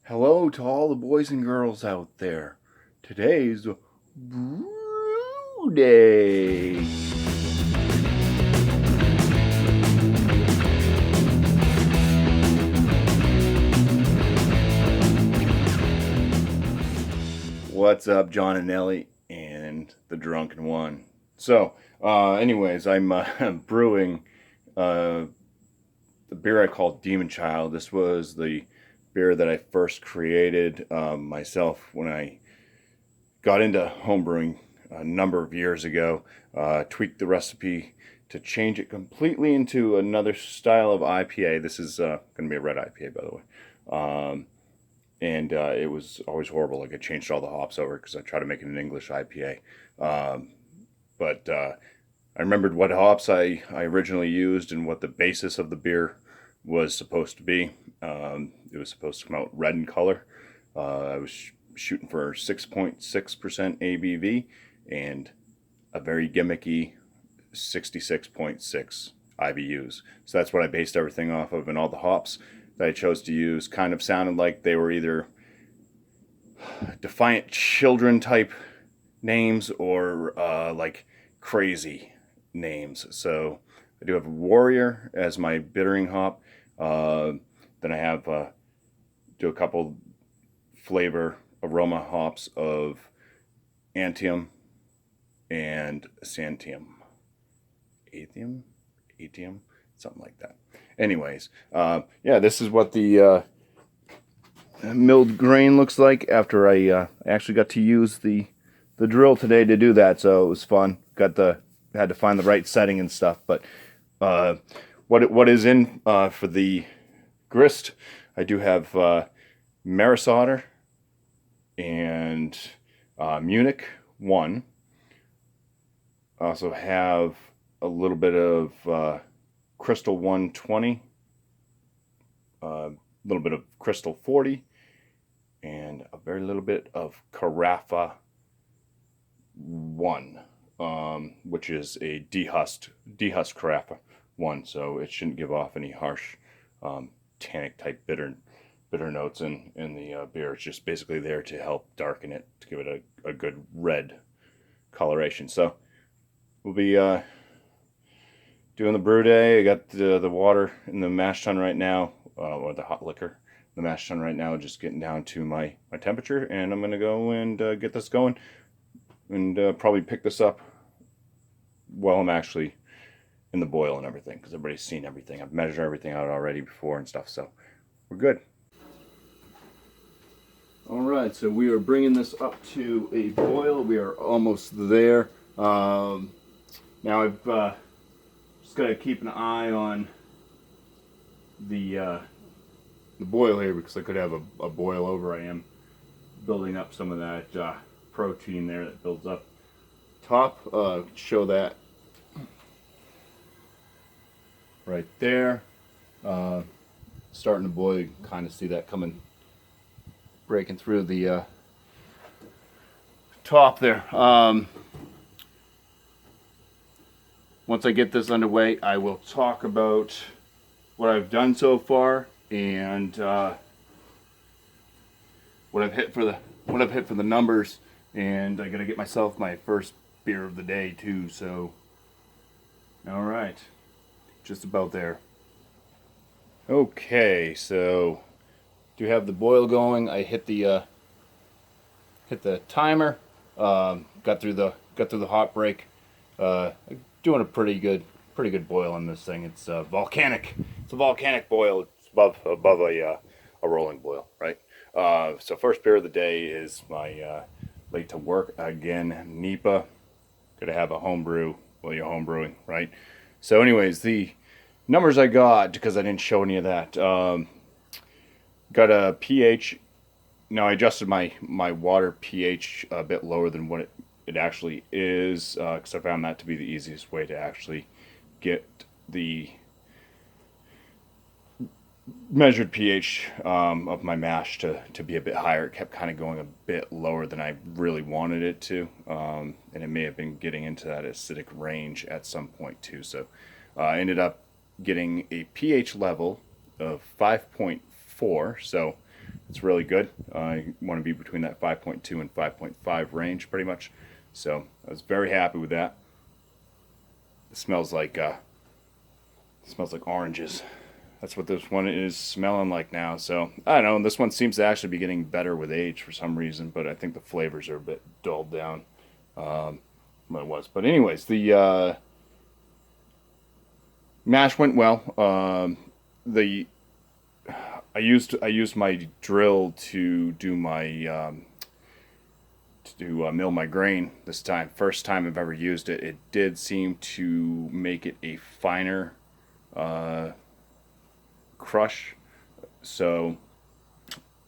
Hello to all the boys and girls out there. Today's Brew Day. What's up, John and Ellie and the Drunken One? So, anyways, I'm brewing the beer I call Demon Child. This was the beer that I first created myself when I got into homebrewing a number of years ago. Tweaked the recipe to change it completely into another style of IPA. This is going to be a red IPA, by the way. And it was always horrible. Like, I changed all the hops over because I tried to make it an English IPA. But I remembered what hops I originally used and what the basis of the beer was supposed to be. It was supposed to come out red in color. I was shooting for 6.6% ABV and a very gimmicky 66.6 IBUs. So that's what I based everything off of, and all the hops that I chose to use kind of sounded like they were either Defiant Children type names or like crazy names. So I do have Warrior as my bittering hop. Then I have do a couple flavor aroma hops of Antium and Santium. Atium, something like that. Anyways, yeah, this is what the milled grain looks like after I actually got to use the drill today to do that. So it was fun. Had to find the right setting and stuff. But what is in for the grist? I do have Maris Otter and Munich 1. I also have a little bit of Crystal 120, a little bit of Crystal 40, and a very little bit of Carafa 1, which is a dehusked Carafa 1, so it shouldn't give off any harsh tannic type bitter notes in the beer. It's just basically there to help darken it, to give it a good red coloration. So we'll be doing the brew day. I got the water in the mash tun right now, or the hot liquor in the mash tun right now, just getting down to my temperature, and I'm gonna go and get this going, and probably pick this up while I'm actually in the boil and everything, because everybody's seen everything. I've measured everything out already before and stuff, so we're good. All right, so we are bringing this up to a boil. We are almost there. Now I've just got to keep an eye on the boil here, because I could have a boil over. I am building up some of that protein there that builds up top. Show that right there. Starting to boil. You can kind of see that breaking through the top there. Once I get this underway, I will talk about what I've done so far and what I've hit for the numbers. And I gotta get myself my first beer of the day too. So, all right, just about there. Okay, so do have the boil going. I hit the timer. Got through the hot break. Doing a pretty good boil on this thing. It's volcanic. It's a volcanic boil. It's above a rolling boil, right? So first beer of the day is my late to work again NEPA. Gotta have a homebrew while you're homebrewing, right? So anyways, the numbers I got, because I didn't show any of that. Got a pH. Now I adjusted my water pH a bit lower than what it actually is, because I found that to be the easiest way to actually get the measured pH of my mash to be a bit higher. It kept kind of going a bit lower than I really wanted it to, and it may have been getting into that acidic range at some point too. So I ended up getting a pH level of 5.4, so It's really good. You want to be between that 5.2 and 5.5 range, pretty much. So I was very happy with that. It smells like oranges. That's what this one is smelling like now. So I don't know. This one seems to actually be getting better with age for some reason, but I think the flavors are a bit dulled down. What it was. But anyways, the mash went well. The I used my drill to do my mill my grain this time. First time I've ever used it. It did seem to make it a finer crush. So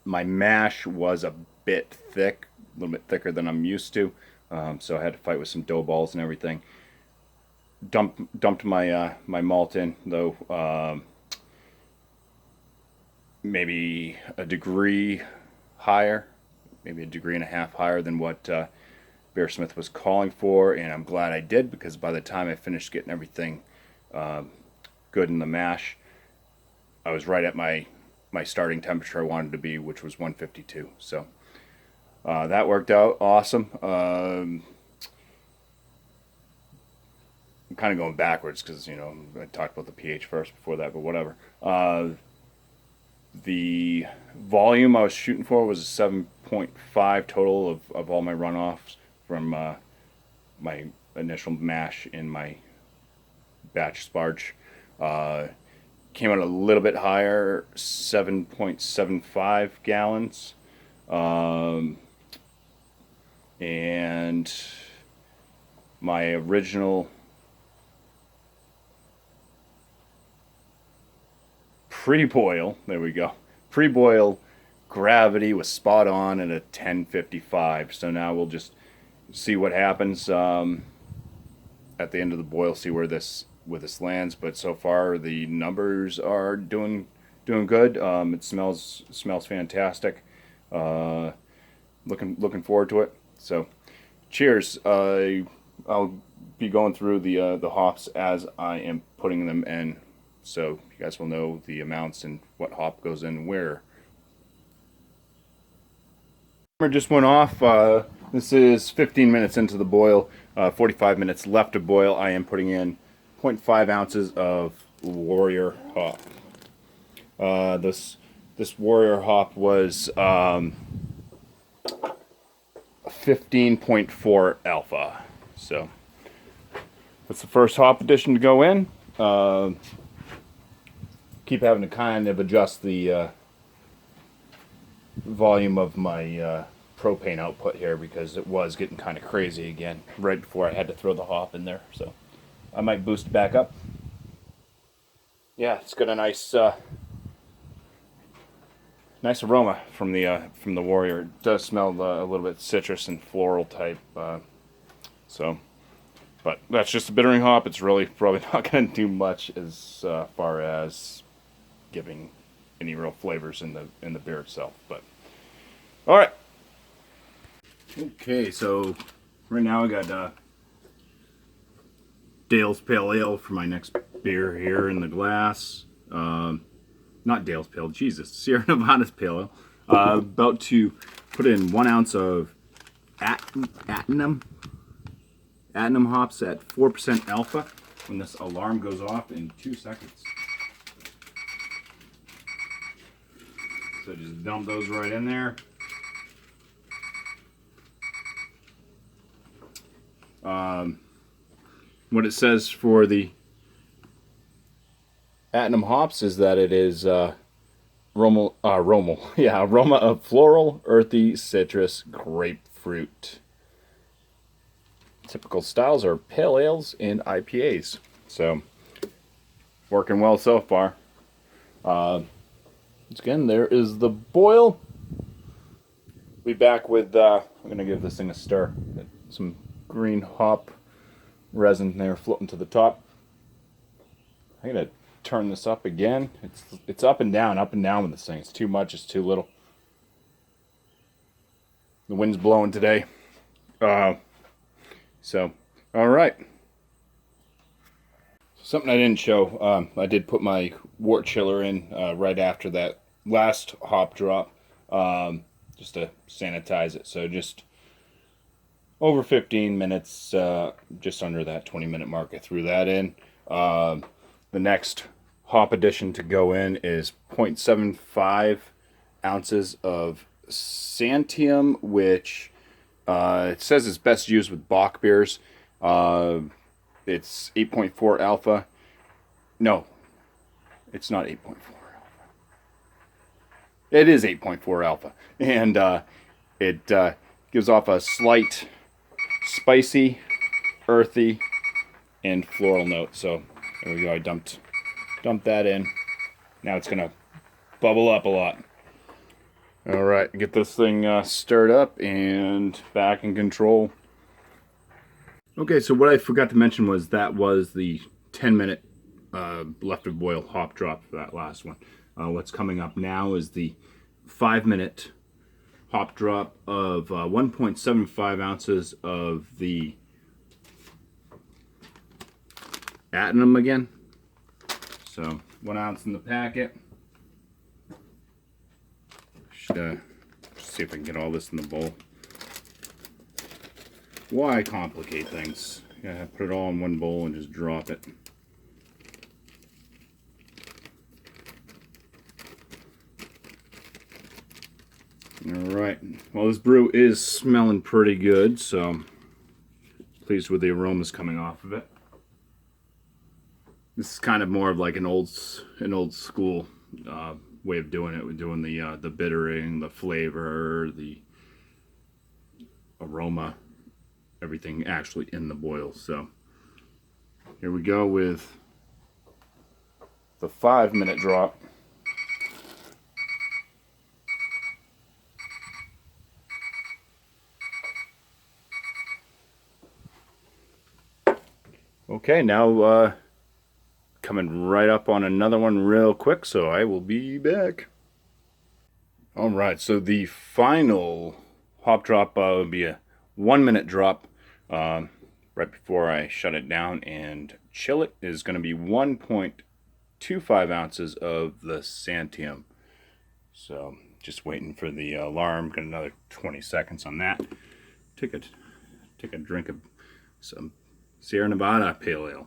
my mash was a bit thick, a little bit thicker than I'm used to. So I had to fight with some dough balls and everything. Dumped my my malt in though, maybe a degree higher, maybe a degree and a half higher than what Beersmith was calling for, and I'm glad I did, because by the time I finished getting everything good in the mash, I was right at my starting temperature I wanted to be, which was 152. So that worked out awesome. I'm kind of going backwards because, you know, I talked about the pH first before that, but whatever. The volume I was shooting for was a 7.5 total of all my runoffs from my initial mash in my batch sparge. Came out a little bit higher, 7.75 gallons. And my original pre-boil, there we go, pre-boil gravity was spot on at a 1055. So now we'll just see what happens at the end of the boil, see where this lands. But so far the numbers are doing good. It smells fantastic. Looking forward to it. So cheers. I'll be going through the hops as I am putting them in, so you guys will know the amounts and what hop goes in where. Timer just went off. This is 15 minutes into the boil, 45 minutes left to boil. I am putting in 0.5 ounces of Warrior hop. This Warrior hop was 15.4 alpha. So that's the first hop addition to go in. Keep having to kind of adjust the volume of my propane output here, because it was getting kind of crazy again right before I had to throw the hop in there. So I might boost it back up. Yeah, it's got a nice nice aroma from the Warrior. It does smell a little bit citrus and floral type. But that's just a bittering hop. It's really probably not going to do much as far as giving any real flavors in the beer itself. But all right. Okay, so right now I got Dale's Pale Ale for my next beer here in the glass. Not Dale's Pale, Jesus, Sierra Nevada's Pale Ale. About to put in 1 ounce of Atenum hops at 4% alpha when this alarm goes off in 2 seconds. So just dump those right in there. What it says for the Atenum hops is that it is aroma of floral, earthy, citrus, grapefruit. Typical styles are pale ales and IPAs. So working well so far. Again, there is the boil. Be back with I'm gonna give this thing a stir. Some green hop resin there floating to the top. I'm gonna turn this up again. It's up and down with this thing. It's too much, it's too little. The wind's blowing today. So, all right. Something I didn't show. I did put my wort chiller in right after that last hop drop. just to sanitize it. So just over 15 minutes, just under that 20-minute mark, I threw that in. The next hop addition to go in is 0.75 ounces of Santium, which it says it's best used with Bock beers. It's 8.4 alpha. No, it's not 8.4 alpha. It is 8.4 alpha. And it gives off a slight spicy, earthy, and floral note. So there we go. I dumped that in. Now it's gonna bubble up a lot. All right, get this thing stirred up and back in control. Okay, so what I forgot to mention was that was the 10-minute left of boil hop drop for that last one. What's coming up now is the 5-minute hop drop of 1.75 ounces of the Atenum again. So 1 ounce in the packet. Should see if I can get all this in the bowl. Why complicate things? Yeah, put it all in one bowl and just drop it. Alright, well, this brew is smelling pretty good, so pleased with the aromas coming off of it. This is kind of more of like an old school way of doing it. We're doing the bittering, the flavor, the aroma, everything actually in the boil. So here we go with the 5-minute drop. Okay, now coming right up on another one real quick, so I will be back. Alright, so the final hop drop would be a 1-minute drop right before I shut it down and chill it. Is going to be 1.25 ounces of the Santium. So just waiting for the alarm. Got another 20 seconds on that. Take a drink of some Sierra Nevada Pale Ale.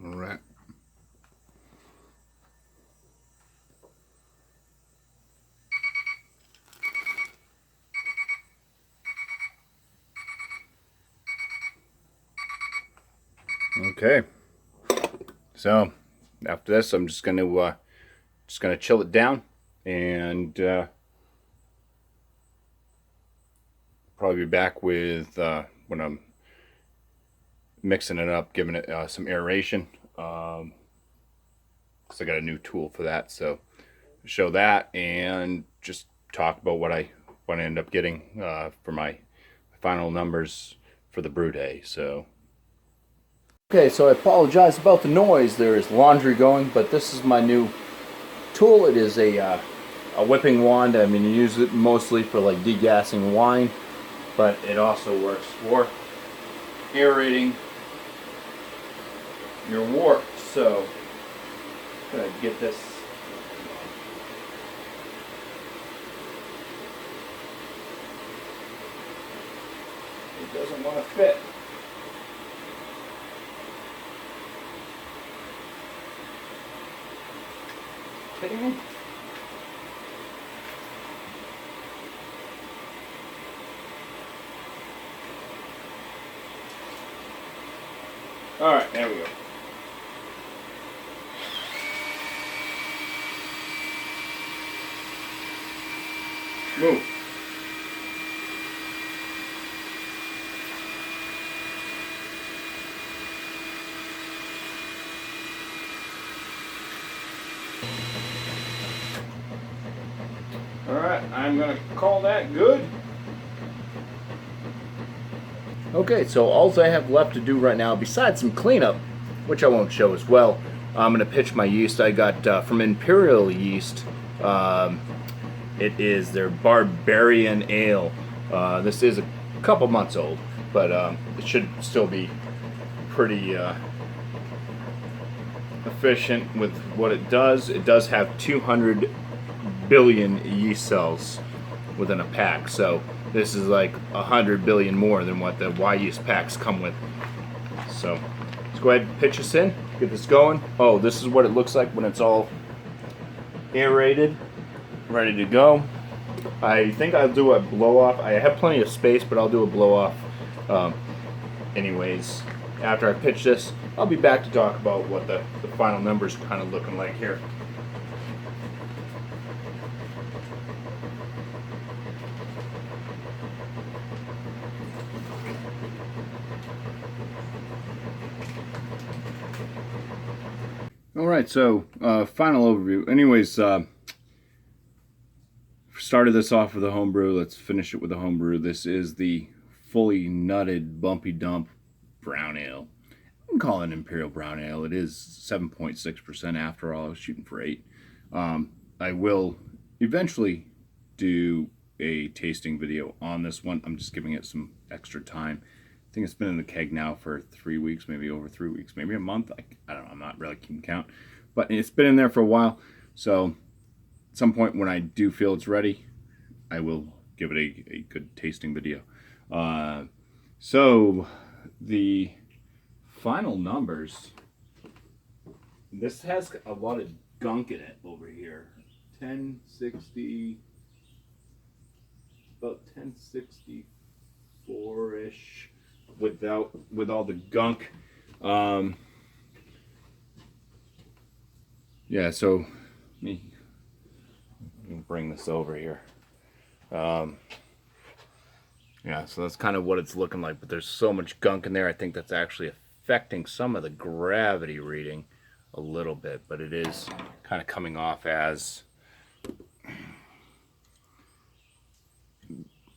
All right. Okay. So after this, I'm just gonna chill it down and probably be back with when I'm mixing it up, giving it some aeration. Because I got a new tool for that, so show that and just talk about what I end up getting for my final numbers for the brew day. So okay, so I apologize about the noise. There is laundry going, but this is my new tool. It is a whipping wand. I mean, you use it mostly for like degassing wine, but it also works for aerating your wort. So I'm gonna get this. It doesn't want to fit. Kidding me? All right, there we go. Move. Alright, I'm going to call that good. Okay, so all I have left to do right now, besides some cleanup, which I won't show as well, I'm going to pitch my yeast. I got from Imperial Yeast. It is their Barbarian Ale. This is a couple months old, but it should still be pretty efficient with what it does. It does have 200 billion yeast cells within a pack, so this is like 100 billion more than what the Y yeast packs come with. So let's go ahead and pitch this in, get this going. Oh, this is what it looks like when it's all aerated, ready to go. I think I'll do a blow off. I have plenty of space, but I'll do a blow off anyways. After I pitch this, I'll be back to talk about what the final numbers are kind of looking like here. Alright, so final overview. Anyways, started this off with a homebrew. Let's finish it with a homebrew. This is the fully nutted Bumpy Dump Brown Ale. I can call it an Imperial Brown Ale. It is 7.6% after all. I was shooting for 8. I will eventually do a tasting video on this one. I'm just giving it some extra time. I think it's been in the keg now for 3 weeks, maybe over 3 weeks, maybe a month. I don't know. I'm not really keeping count. But it's been in there for a while. So at some point when I do feel it's ready, I will give it a good tasting video. So the final numbers, this has a lot of gunk in it over here. 1060, about 1064-ish with all the gunk. Yeah, so let me bring this over here. Yeah, so that's kind of what it's looking like, but there's so much gunk in there. I think that's actually affecting some of the gravity reading a little bit, but it is kind of coming off as,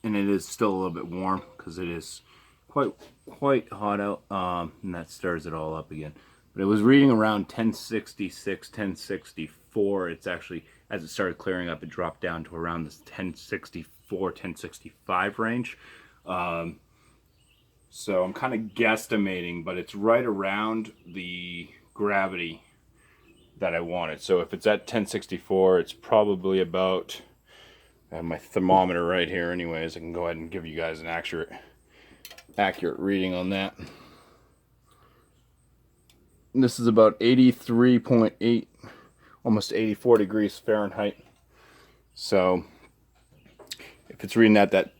and it is still a little bit warm because it is quite hot out, and that stirs it all up again. But it was reading around 1066, 1064. It's actually, as it started clearing up, it dropped down to around this 1064, 1065 range. So I'm kind of guesstimating, but it's right around the gravity that I wanted. So if it's at 1064, it's probably about, I have my thermometer right here anyways. I can go ahead and give you guys an accurate reading on that. And this is about 83.8, almost 84 degrees Fahrenheit. So if it's reading at that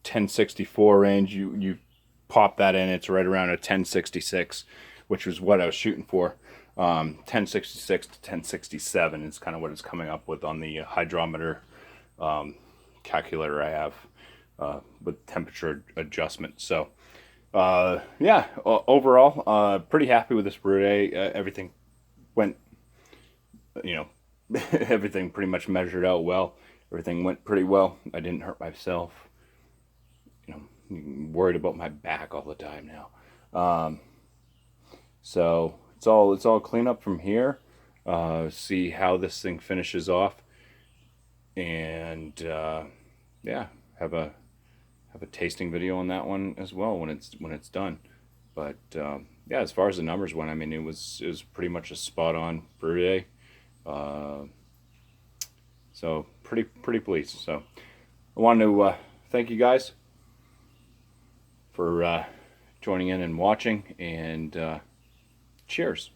1064 range, you pop that in, it's right around a 1066, which was what I was shooting for. 1066 to 1067 is kind of what it's coming up with on the hydrometer calculator I have with temperature adjustment. So yeah, overall, pretty happy with this brew day. Everything went, everything pretty much measured out well. Everything went pretty well. I didn't hurt myself. Worried about my back all the time now. So it's all clean up from here. See how this thing finishes off, and yeah, have a tasting video on that one as well when it's done. But yeah, as far as the numbers went, I mean, it was pretty much a spot on brew day. So pretty pleased. So I wanted to thank you guys for joining in and watching, and cheers.